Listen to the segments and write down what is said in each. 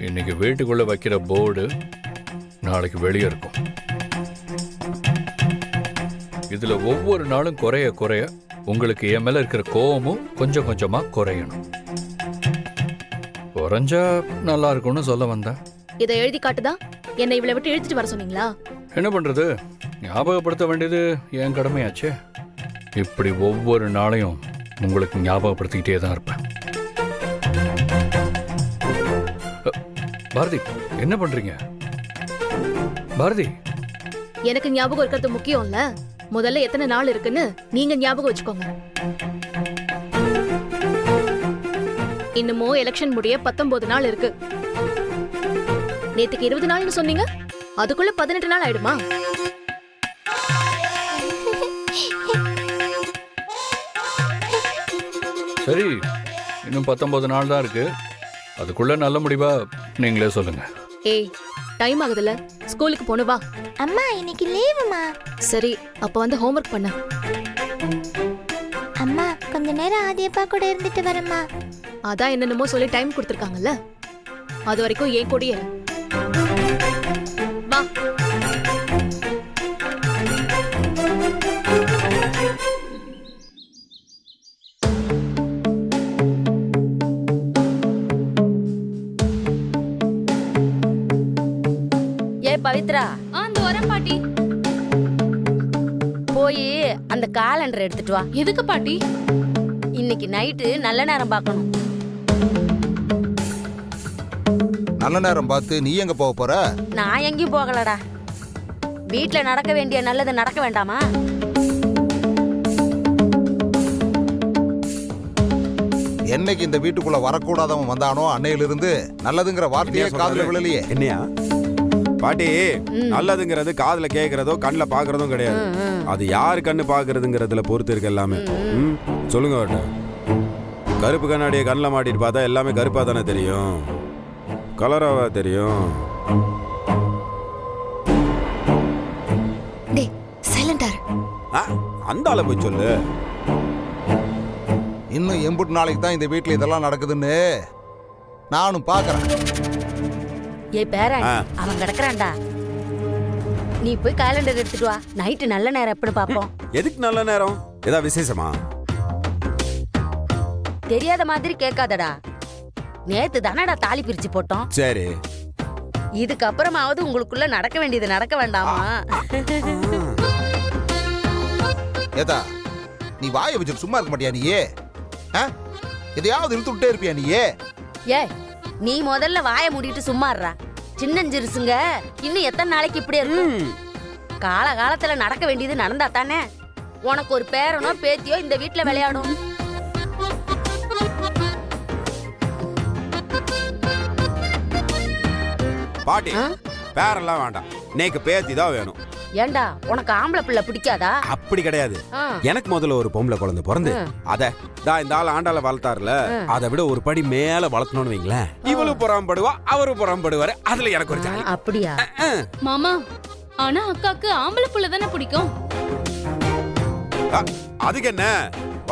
இன்னைக்கு வீட்டுக்குள்ள வைக்கிற போர்டு நாளைக்கு வெளியே இருக்கும். இதுல ஒவ்வொரு நாளும் குறைய குறைய உங்களுக்கு என் மேல இருக்கிற கோபமும் கொஞ்சம் கொஞ்சமா குறையணும். குறைஞ்சா நல்லா இருக்கும்னு சொல்ல வந்தேன். இதை எழுதி காட்டுதா? என்னை இவ்வளவு விட்டு இழுத்துட்டு வர சொன்னீங்களா? என்ன பண்றது, ஞாபகப்படுத்த வேண்டியது என் கடமையாச்சே. இப்படி ஒவ்வொரு நாளையும் உங்களுக்கு ஞாபகப்படுத்திக்கிட்டே தான் இருப்பேன். பாரதி, என்ன பண்றீங்க? பாரதி, எனக்கு ஞாபகம் இருக்கிறது முக்கியம் இல்ல. முதல்ல எத்தனை நாள் இருக்குன்னு நீங்க ஞாபகம் வச்சுக்கோங்க. இன்னமும் எலெக்ஷன் முடிய 19 நாள் இருக்கு. நேத்துக்கு 20 நாள்னு சொன்னீங்க, அதுக்குள்ள 18 நாள் ஆயிடுமா? சரி, இன்னும் 19 நாள் தான் இருக்கு. அதுக்குள்ள நல்ல முடிவா நீங்களே சொல்லுங்க. ஏய், டைம் ஆகுதுல, ஸ்கூலுக்கு போன வா. அம்மா இன்னைக்கு லீவுமா. சரி, அப்ப வந்து ஹோம்வொர்க் பண்ண. அம்மா கொஞ்ச நேரம் ஆதியப்பா கூட இருந்துட்டு வரேம்மா. அதான் என்னென்னமோ சொல்லி டைம் கொடுத்துருக்காங்கல்ல, அது வரைக்கும் ஏன் கூடயே இரு. வா. பவித்ரா, அந்த வரேன் பாட்டி. போய் அந்த காலண்டர் எடுத்துட்டு வா. எதுக்கு பாட்டி? இன்னைக்கு நைட்டு நல்ல நேரம் பார்க்கணும். நல்ல நேரம் பார்த்து நீ எங்க போக போற? நான் எங்கேயும் போகலடா. வீட்டுல நடக்க வேண்டிய நல்லது நடக்க வேண்டாமா? என்னைக்கு இந்த வீட்டுக்குள்ள வரக்கூடாதவன் வந்தானோ அன்னையிலிருந்து நல்லதுங்கிற வார்த்தையே காதுல விழலையே. என்னையா பாட்டி, நல்லதுங்கிறது காதுல கேட்கறதோ கண்ணுல பாக்குறதும் கிடையாது. அது யாரு கண்ணு பாக்குறதுங்கிறதுல பொறுத்து இருக்கு எல்லாமே. சொல்லுங்க. கருப்பு கண்ணாடியை கண்ணில் மாட்டிட்டு பார்த்தா எல்லாமே கருப்பா தானே தெரியும், கலராவா தெரியும். அந்த ஆளை போய் சொல்லு. இன்னும் எம்புட்டு நாளைக்கு தான் இந்த வீட்டுல இதெல்லாம் நடக்குதுன்னு நானும் பாக்குறேன். ஏ பேரன், அவன் கிடக்குறான்டா. நீ போய் காலண்டர் எடுத்துட்டு வா. நைட்டு நல்ல நேரம் எப்படி பாப்போம். எதுக்கு நல்ல நேரம்? ஏதா விசேஷமா? தெரியாத மாதிரி கேட்காதடா. நேத்து தானடா தாலி பிரிச்சு போட்டோம். சரி, இதுக்கப்புறமாவது உங்களுக்குள்ள நடக்க வேண்டியது நடக்க வேண்டாமா? ஏதா நீ வாயை வச்சுட்டு சும்மா இருக்க மாட்டியா? நீயே எதையாவது இழுத்து விட்டே இருப்பியா? நீயே ஏ, நீ முதல்ல வாயை மூடிட்டு சும்மா இருடா. சின்னஞ்சிருசுங்க இன்னும் எத்தனை நாளைக்கு இப்படி இருக்கும்? கால காலத்துல நடக்க வேண்டியது நடந்தா தானே உனக்கு ஒரு பேரனோ பேத்தியோ இந்த வீட்டுல விளையாடும். பாட்டி, பேரெல்லாம் வேண்டாம், நேக்கு பேத்தி தான் வேணும். ஏண்டா, உனக்கு ஆம்பளை பிள்ளை பிடிக்காதா? அப்படி கிடையாது. எனக்கு முதல்ல ஒரு பொம்பளை குழந்தை பிறந்து அத தான் இந்த ஆள் ஆண்டால வளர்த்தாருல, அதை விட ஒரு படி மேல வளர்த்தணும்னு வைங்களேன். இவளும் புறம்படுவா, அவரும் புறம்படுவாரு. அதுல எனக்கு ஒரு ஜாலி. அப்படியா மாமா? ஆனா அக்காக்கு ஆம்பளை புள்ள தானே பிடிக்கும். அதுக்கு என்ன,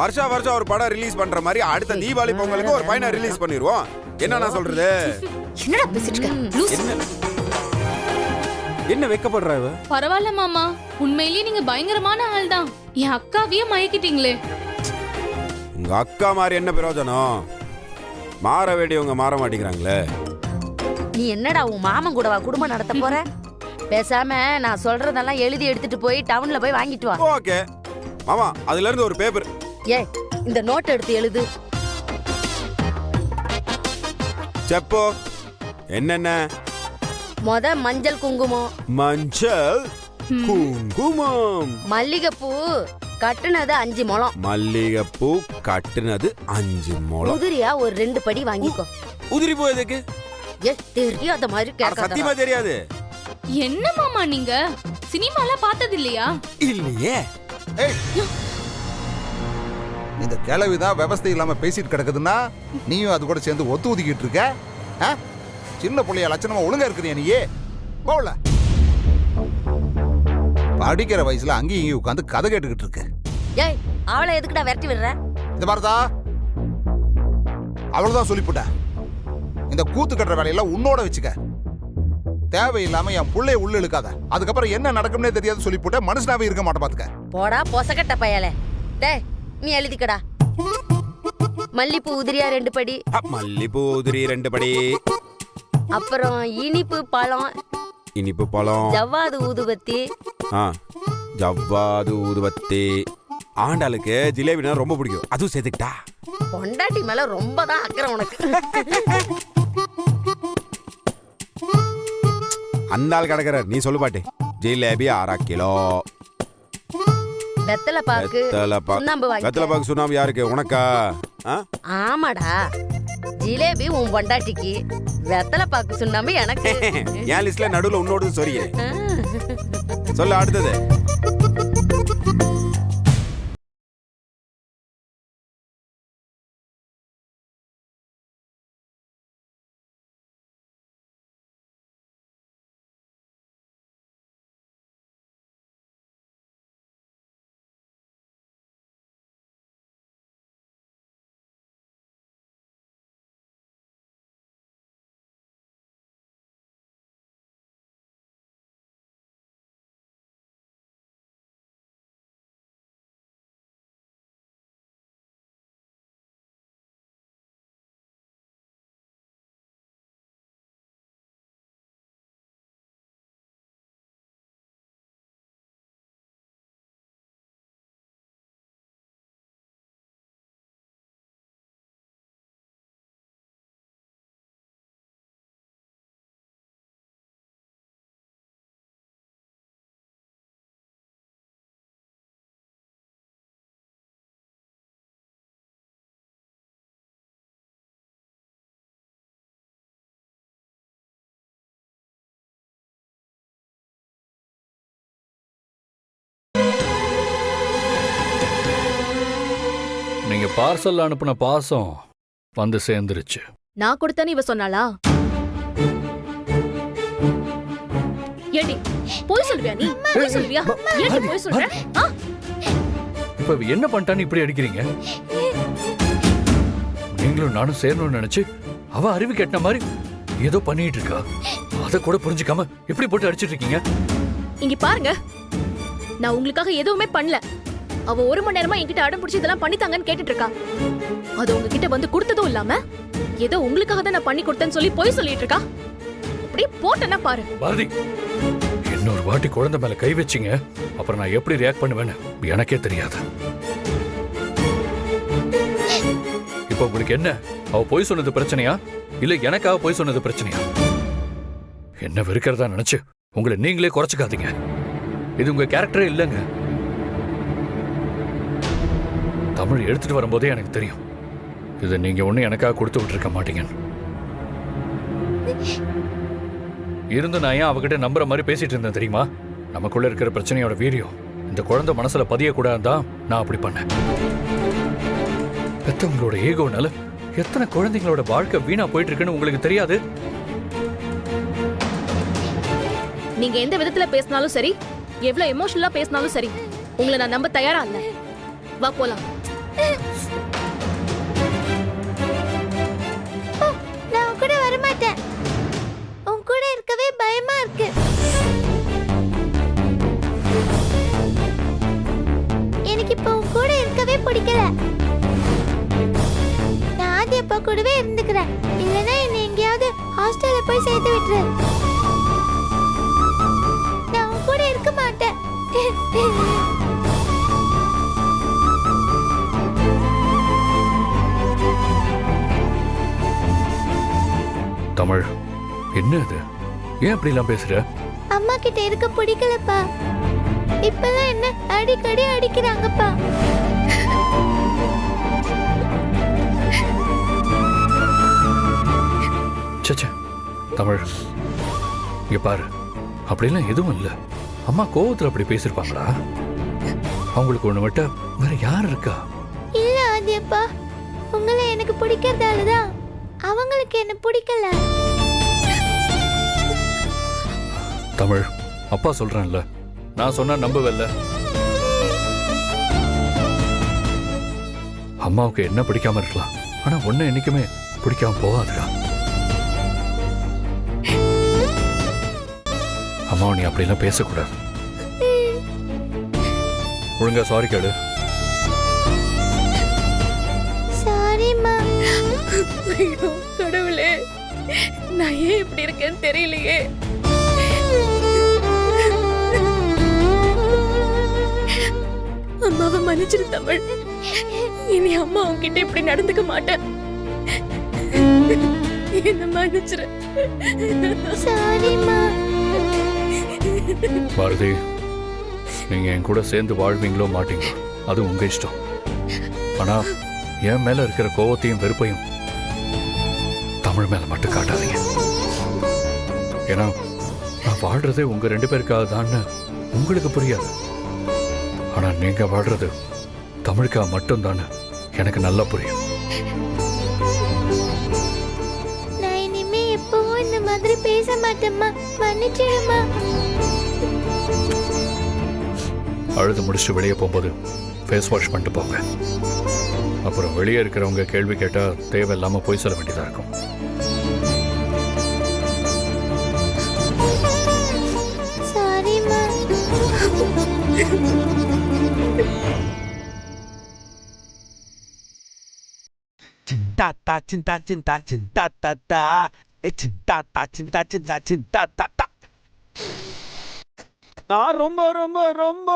வருஷா வருஷம் ஒரு படம் ரிலீஸ் பண்ற மாதிரி அடுத்த தீபாவளி பொங்கலுக்கு ஒரு பையனை ரிலீஸ் பண்ணிடுவோம். என்ன நான் சொல்றது? என்னடா பேசிட்டு இருக்க? என்ன வெக்கப்படுற இவ? பரவாயில்ல மாமா, உண்மையிலேயே நீங்க பயங்கரமான ஆள் தான். என் அக்காவையே மயக்கிட்டீங்களே. உங்க அக்கா மாதிரி என்ன பிரயோஜனம்? மாற வேண்டியவங்க மாற மாட்டேங்கிறாங்களே. நீ என்னடா உன் மாமன் கூடவா குடும்பம் நடத்த போற? பேசாம நான் சொல்றதெல்லாம் எழுதி எடுத்துட்டு போய் டவுன்ல போய் வாங்கிட்டு வா. ஓகே மாமா, அதுல இருந்து ஒரு பேப்பர். ஏ, இந்த நோட் எடுத்து எழுது. செப்போ என்னென்ன? மொத மஞ்சள் குங்குமம். மஞ்சள் குங்குமம். மல்லிகைப்பூ கட்டுனது 5 முழம். மல்லிகைப்பூ கட்டுனது 5 முழம். உதிரியா ஒரு 2 படி வாங்கிக்கோ. உதிரி பூ எதுக்கு? ஏ, தெரியாத மாதிரி கேட்காத. சத்தியமா தெரியாது. என்ன மாமா நீங்க சினிமாலாம் பார்த்தது இல்லையா? இல்லையே. இந்த கிழவிதான் விவசாயம் இல்லாம பேசிட்டு கிடக்குதுன்னா நீயும் அது கூட சேர்ந்து ஒத்து ஊதிக்கிட்டு இருக்க. சின்ன பிள்ளைய லட்சணமா ஒழுங்கா இருக்கிறியா? நீயே போல படிக்கிற வயசுல அங்கேயும் இங்கேயும் உட்காந்து கதை கேட்டுக்கிட்டு இருக்கு. ஏய், அவளை எதுக்குடா விரட்டி விடுற? இந்த பாரதா, அவள்தான் சொல்லிவிட்டேன். இந்த கூத்து கட்டுற வேலையெல்லாம் உன்னோட வச்சுக்க. தேவையில்லாம என் புள்ளைய உள்ள இழுக்காத. அதுக்கப்புறம் என்ன நடக்கும்னே தெரியாது சொல்லி போட்ட மனுஷனாவே இருக்க மாட்டேன் பாத்துக்க. போடா பொசக்கட்ட பயலே. டேய் நீ எழுதிக்கடா. மல்லிப்பூ உதிரியா 2 படி. மல்லிப்பூ உதிரி 2 படி. அப்புறம் இனிப்பு பழம். இனிப்பு பழம். ஜவ்வாது ஊதுபத்தி. ஜவ்வாது ஊதுபத்தி. ஆண்டாளுக்கு ஜிலேபினா ரொம்ப பிடிக்கும், அதுவும் சேர்த்துக்கிட்டா. பொண்டாட்டி மேல ரொம்ப தான் அக்கறை உனக்கு. அந்த ஆள் கிடக்குற நீ சொல்லு பாட்டு. ஜிலேபி 1/2 கிலோ. வெத்தலை பாக்கு. வெத்தலை பாக்கு சுண்ணாம்பு யாருக்கு? உனக்கா? ஆமாடா, ஜிலேபி உன் பொண்டாட்டிக்கு, வெத்தலை பாக்கு சுண்ணாம்பு எனக்கு. என் லிஸ்ட்ல நடுவுல உன்னோட சொரிய சொல்ல. அடுத்தது நீங்க பார்சல் அனுப்புன பாசம் வந்து சேர்ந்துருச்சு. நான் கொடுத்தேன்னு இவ சொன்னாளா? ஏடி போய் சொல்றியா? நீ போய் சொல்றியா? ஏடி போய் சொல்ற? இப்ப இவ என்ன பண்ணிட்டான்னு இப்படி அடிக்கிறீங்க? நீங்களும் நானும் சேரணும்னு நினைச்சு அவ அறிவு கேட்ட மாதிரி ஏதோ பண்ணிட்டு இருக்கா. அத கூட புரிஞ்சுக்காம எப்படி போட்டு அடிச்சிட்டு இருக்கீங்க? இங்க பாருங்க, நான் உங்களுக்காக எதுவுமே பண்ணல. அவ 1 மணி நேரமா என்கிட்ட அடம் பிடிச்சி இதெல்லாம் பண்ணித்தாங்கன்னு கேட்டுட்டு இருக்கா. அது உங்ககிட்ட வந்து கொடுத்ததும் இல்லாம ஏதோ உங்களுக்காக தான் நான் பண்ணி கொடுத்தேன்னு சொல்லி போய் சொல்லிட்டு இருக்கா. அப்படியே போட்டேன்னா பாரு. பாரதி, இன்னொரு வாட்டி குழந்தை மேல கை வச்சிங்க, அப்புறம் நான் எப்படி ரியாக்ட் பண்ணுவேன்னு எனக்கே தெரியாது. இப்ப உங்களுக்கு என்ன, அவ போய் சொன்னது பிரச்சனையா இல்ல எனக்காக போய் சொன்னது பிரச்சனையா? என்ன வெறுக்கிறதா நினைச்சு உங்களை நீங்களே குறைச்சுக்காதீங்க. இது உங்க கேரக்டரே இல்லைங்க. தமிழ் எடுத்துட்டு வரும்போதே எனக்கு தெரியும் இதை நீங்க ஒண்ணு எனக்காக கொடுத்து விட்டுருக்க மாட்டீங்கன்னு. இருந்து நான் ஏன் அவகிட்ட நம்புற மாதிரி பேசிட்டு இருந்தேன் தெரியுமா? நமக்குள்ள இருக்கிற பிரச்சனையோட வீரியம் இந்த குழந்தை மனசுல பதியக்கூடாதுதான் நான் அப்படி பண்ணேன். பெத்தவங்களோட ஈகோனால எத்தனை குழந்தைங்களோட வாழ்க்கை வீணா போயிட்டு இருக்குன்னு உங்களுக்கு தெரியாது. நீங்க எந்த விதத்துல பேசினாலும் சரி, எவ்வளவு எமோஷனலா பேசினாலும் சரி, உங்களை நான் நம்ப தயாரா இல்ல. வா போலாம். நான் கூட வரமாட்டேன். உன் கூட இருக்கவே பயமா இருக்கு. எனக்கு இப்போ உன் கூட இருக்கவே பிடிக்கல. நான் ஆதி அப்பா கூடவே இருந்துக்கிறேன். இல்லைன்னா என்னை எங்கேயாவது ஹாஸ்டல்ல போய் சேர்த்து விட்டுரு. நான் உன் கூட இருக்க மாட்டேன். தமிழ், என்ன இது? ஏன் அப்படி எல்லாம் பேசுற? அம்மா கிட்ட இருக்க பிடிக்கலப்பா. இப்பெல்லாம் என்ன அடிக்கடி அடிக்கிறாங்கப்பா. சச்சா தமிழ், இங்க பாரு, அப்படிலாம் எதுவும் இல்ல. அம்மா கோவத்துல அப்படி பேசிருப்பாங்களா? அவங்களுக்கு ஒண்ணு விட்டா வேற யார் இருக்கா? இல்ல ஆதியப்பா, உங்களை எனக்கு பிடிக்கிறதாலதான் அவங்களுக்கு என்ன பிடிக்கல. தமிழ், அப்பா சொல்றேன்ல, நான் சொன்னா நம்பவில்ல. அம்மாவுக்கு என்ன பிடிக்காம இருக்கலாம், ஆனா ஒண்ணு என்னைக்குமே பிடிக்காம போகாதுடா. அம்மா நீ அப்படிலாம் பேசக்கூடாது. ஒழுங்கா சாரி கேளு. சாரிம்மா. ஐயோ கடவுளே, நான் ஏன் இப்படி இருக்கேன்னு தெரியலையே. அம்மாவை மன்னிச்சிரு தமிழ். இனி அம்மா உன்கிட்ட இப்படி நடந்துக்க மாட்டேன். என்ன மன்னிச்சிரு. சாரிம்மா. பாரதி, நீங்க என் கூட சேர்ந்து வாழ்வீங்களோ மாட்டீங்களோ அது உங்க இஷ்டம். ஆனா என் மேல இருக்கிற கோவத்தையும் வெறுப்பையும் தமிழ் மேல மட்டும் காட்டாதீங்க. ஏன்னா நான் வாழ்றதே உங்க 2 பேருக்காக தான்னு உங்களுக்கு புரியாது. ஆனா நீங்க வாழ்றது தமிழுக்காக மட்டும் தானே எனக்கு நல்லா புரியும். நான் இனிமே எப்பவும் இந்த மாதிரி பேச மாட்டேம்மா. மன்னிச்சிடுமா. அழுது முடிச்சுட்டு வெளியே போகும்போது ஃபேஸ் வாஷ் பண்ணிட்டு போங்க. அப்புறம் வெளியே இருக்கிறவங்க கேள்வி கேட்டா தேவையில்லாம போய் சொல்ல வேண்டியதா இருக்கும். சாரிம்மா. cinta ta cinta cinta cinta ta ta cinta ta cinta cinta cinta ta ta. நான் ரொம்ப ரொம்ப ரொம்ப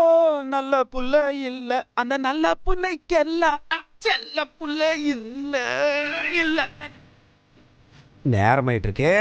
நல்ல புள்ள இல்ல, அந்த நல்ல புள்ளைக்கெல்லாம் செல்ல புள்ள இல்ல இல்ல. நேரமாயிட்டு இருக்கே.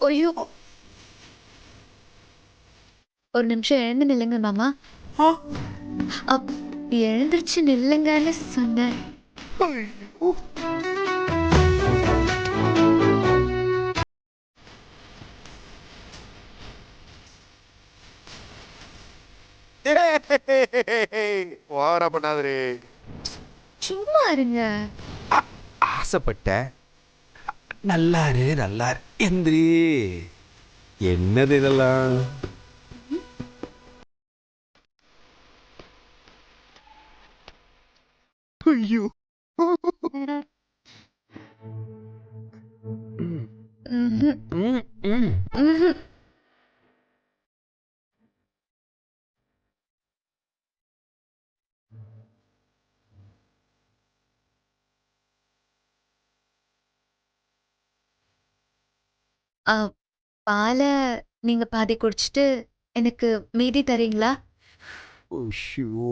ஐயோ, ஒரு நிமிஷம் எழுந்து நில்லுங்க மாமா. எழுந்திருச்சு நில்லுங்கன்னு சொன்னேன். ஓவரா பண்ணாதே. சும்மா இருங்க. ஆசைப்பட்ட நல்லாரு நல்லாரு எந்திரி. என்னது இதெல்லாம்? ஐயோ. பாலை நீங்க பாதி குடிச்சிட்டு எனக்கு மீதி தரீங்களா? ஐயோ.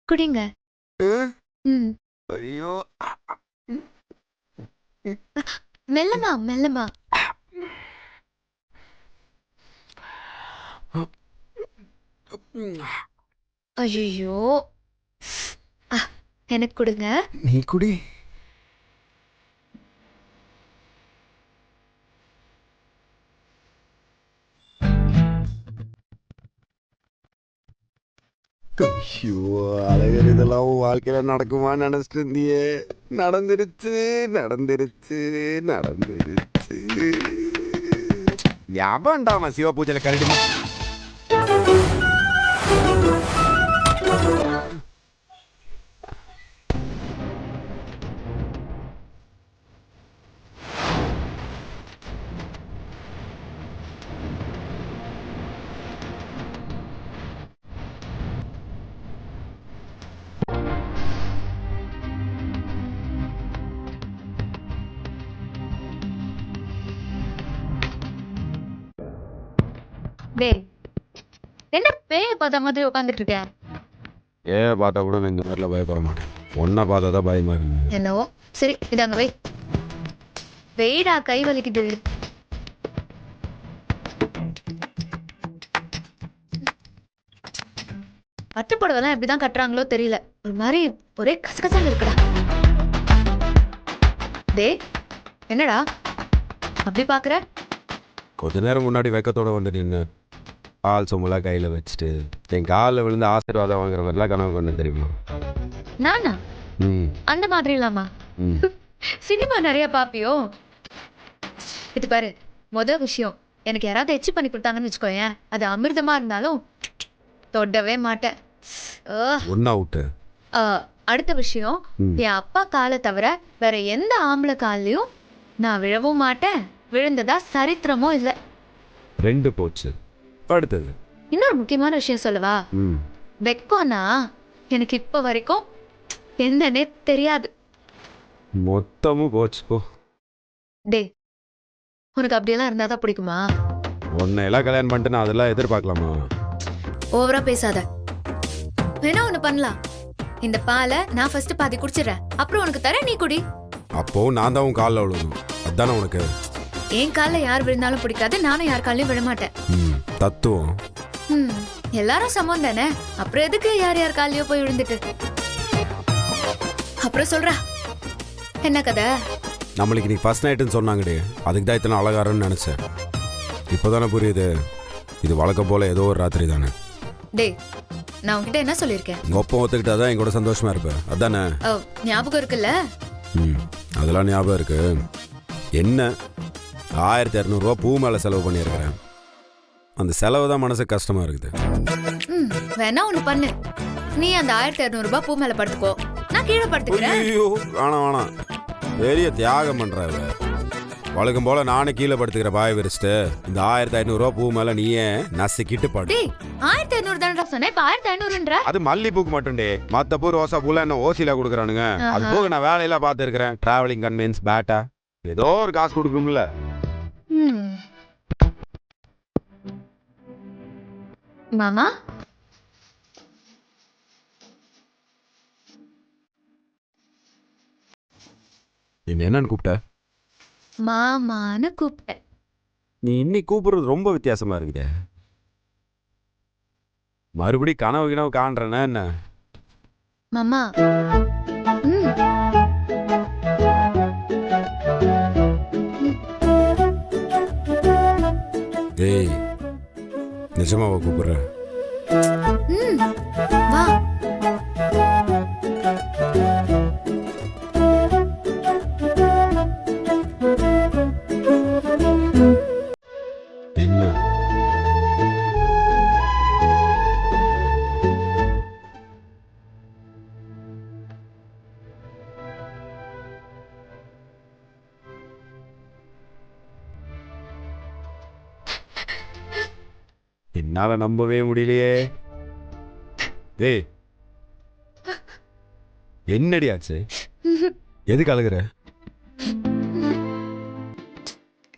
குடிங்க. ஐயோ. மெல்லமா மெல்லமா. ஐயோ, எனக்கு கொடுங்க. நீ குடி. ஐயோ, அழகர் இதெல்லாம் வாழ்க்கையில நடக்குமான்னு நினைச்சிட்டு இருந்தியே. நடந்துருச்சு நடந்துருச்சு நடந்துருச்சு. ஞாபகம்டாமா சிவ பூஜையில கரடி டேய் என்ன பேய பார்த்த மாதிரி உட்காந்துட்டு இருக்க? ஏன் பார்த்தா கூட நான் இந்த மாதிரிலாம் பயப்பட மாட்டேன். ஒன்றை பார்த்தா தான் பயமா இருக்கு. என்னவோ சரி, இதாங்க வை. வெயிடா, கை வலிக்குது. பட்டு புடவைலாம் எப்படிதான் கட்டுறாங்களோ தெரியல, ஒரு மாதிரி ஒரே கசகசான்னு இருக்குடா. டேய் என்னடா அப்படி பாக்குற? கொஞ்ச நேரம் முன்னாடி வெக்கத்தோட வந்து நின்று பால் சொம்பெல்லாம் கையில் வச்சுட்டு என் காலில் விழுந்து ஆசீர்வாதம் வாங்குற மாதிரிலாம் கனவு பண்ண தெரியுமா? நானா ம் அந்த மாதிரி இல்லாமா? ம் சினிமா நிறைய பாப்பியோ? இது பாரு, விஷயம் எனக்கு யாராவது எச்சு பண்ணி கொடுத்தாங்கன்னு வச்சுக்கோயேன், அது அமிர்தமா இருந்தாலும் தொடவே மாட்டேன். ஒன்னா விட்டு. அடுத்த விஷயம், என் அப்பா காலை தவிர வேற எந்த ஆம்பளை காலையும் நான் விழவும் மாட்டேன், விழுந்ததா சரித்திரமும் இல்லை. 2 போச்சு. அடுத்தது இன்னொரு முக்கியமான விஷயம் சொல்லவா? வெக்கம்னா எனக்கு இப்ப வரைக்கும் என்னன்னே தெரியாது. மொத்தமும் போச்சு போ. டே உனக்கு அப்படியெல்லாம் இருந்தாதான் பிடிக்குமா? உன்னை எல்லாம் கல்யாணம் பண்ணிட்டு நான் அதெல்லாம் எதிர்பார்க்கலாமா? ஓவரா பேசாத. வேணா ஒண்ணு பண்ணலாம், இந்த பாலை நான் ஃபர்ஸ்ட் பாதி குடிச்சிடுறேன், அப்புறம் உனக்கு தரேன், நீ குடி. அப்போ நான் தான் உன் காலில் விழுணும், அதுதானே உனக்கு? என் காலில் யார் விழுந்தாலும் பிடிக்காது, நானும் யார் காலையும் விழ மாட்டேன். தத்துவம். எல்லாரும் சமம் தானே, அப்புறம் எதுக்கு யார் யார் காலையோ போய் விழுந்துட்டு? அப்புறம் சொல்றா என்ன கதை? நம்மளுக்கு நீ ஃபர்ஸ்ட் நைட்டுன்னு சொன்னாங்கடி, அதுக்கு தான் இத்தனை அழகாரன்னு நினச்சேன். இப்போதானே புரியுது, இது வழக்கம் போல ஏதோ ஒரு ராத்திரி தானே. டேய் நான் உன்கிட்ட என்ன சொல்லியிருக்கேன்? உங்கள் ஒப்பம் ஒத்துக்கிட்டாதான் என் கூட சந்தோஷமா இருப்பேன், அதானே? ஞாபகம் இருக்குல்ல? அதெல்லாம் ஞாபகம் இருக்கு. என்ன 1200 பூ மேலே செலவு பண்ணியிருக்கிறேன், அந்த செலவு தான் மனசுக்கு கஷ்டமா இருக்குது. வேணா ஒண்ணு பண்ணு, நீ அந்த 1200 பூ மேல படுத்துக்கோ, நான் கீழே படுத்துக்கிறேன். ஐயோ வேணாம், பெரிய தியாகம் பண்றாரு. வழக்கம் போல நானே கீழே படுத்துக்கிற பாய விரிச்சிட்டு இந்த 1500 பூ மேல நீயே நசுக்கிட்டு பாடு. 1500 தானடா சொன்னேன், இப்ப 1500ன்ற. அது மல்லிப்பூக்கு மட்டும்டே, மத்த பூ ரோசா பூல என்ன ஓசில கொடுக்குறானுங்க. அது போக நான் வேலையெல்லாம் பார்த்து இருக்கிறேன், டிராவலிங் கன்வென்ஸ் பேட்டா, ஏதோ ஒரு காசு கொடுக்கணும்ல. மாமா என்னன்னு கூப்பிட்ட? மாமான்னு கூப்பிட்டேன். நீ இன்னைக்கு கூப்பிடுறது ரொம்ப வித்தியாசமா இருக்குதே. மறுபடி கனவு காண்றேன்னா என்ன? மாமா ஏய் நிஜமாவா கூப்பிடுற? வா. என்ன என்னால நம்பவே முடியலையே. ஏய் என்னடி ஆச்சு? எதுக்கு அழுகுற?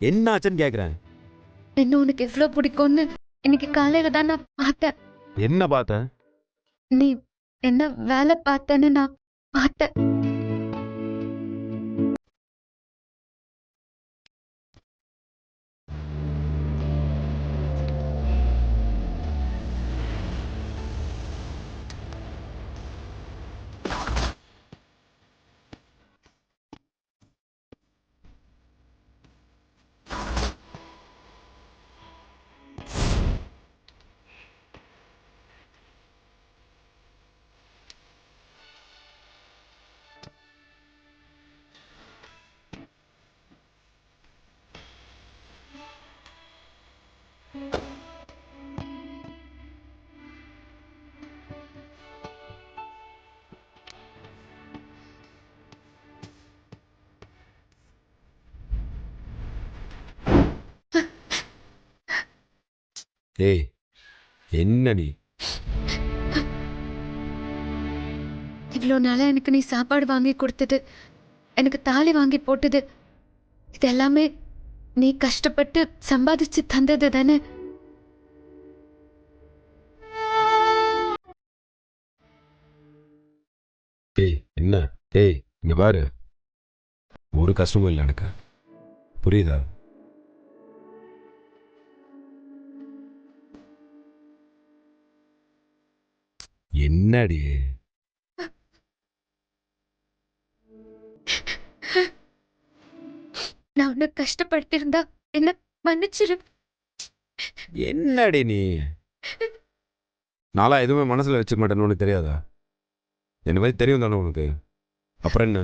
என்ன ஆச்சுன்னு கேக்குறேன். என்ன உனக்கு எவ்வளவு பிடிக்கும்னு இன்னைக்கு காலையில தான் நான் பார்த்தேன். என்ன பார்த்த? நீ என்ன வேலை பார்த்தேன்னு நான் பார்த்தேன். ஏய் என்ன நீ? இவ்வளோ நாளா எனக்கு நீ சாப்பாடு வாங்கி கொடுத்தது, எனக்கு தாலி வாங்கி போட்டது, இது எல்லாமே நீ கஷ்டப்பட்டு சம்பாதிச்சு தந்தது தானே. என்ன டேய் இங்க பாரு, ஒரு கஷ்டமும் இல்லை எனக்கு, புரியுதா? என்னடி நான் உன்னை கஷ்டப்படுத்தியிருந்தா என்ன மன்னிச்சிரு. என்னடி நீ? நாளா எதுவுமே மனசுல வச்சுக்க மாட்டேன்னு உனக்கு தெரியாதா? என்ன மாதிரி தெரியும் தானே உனக்கு. அப்புறம் என்ன?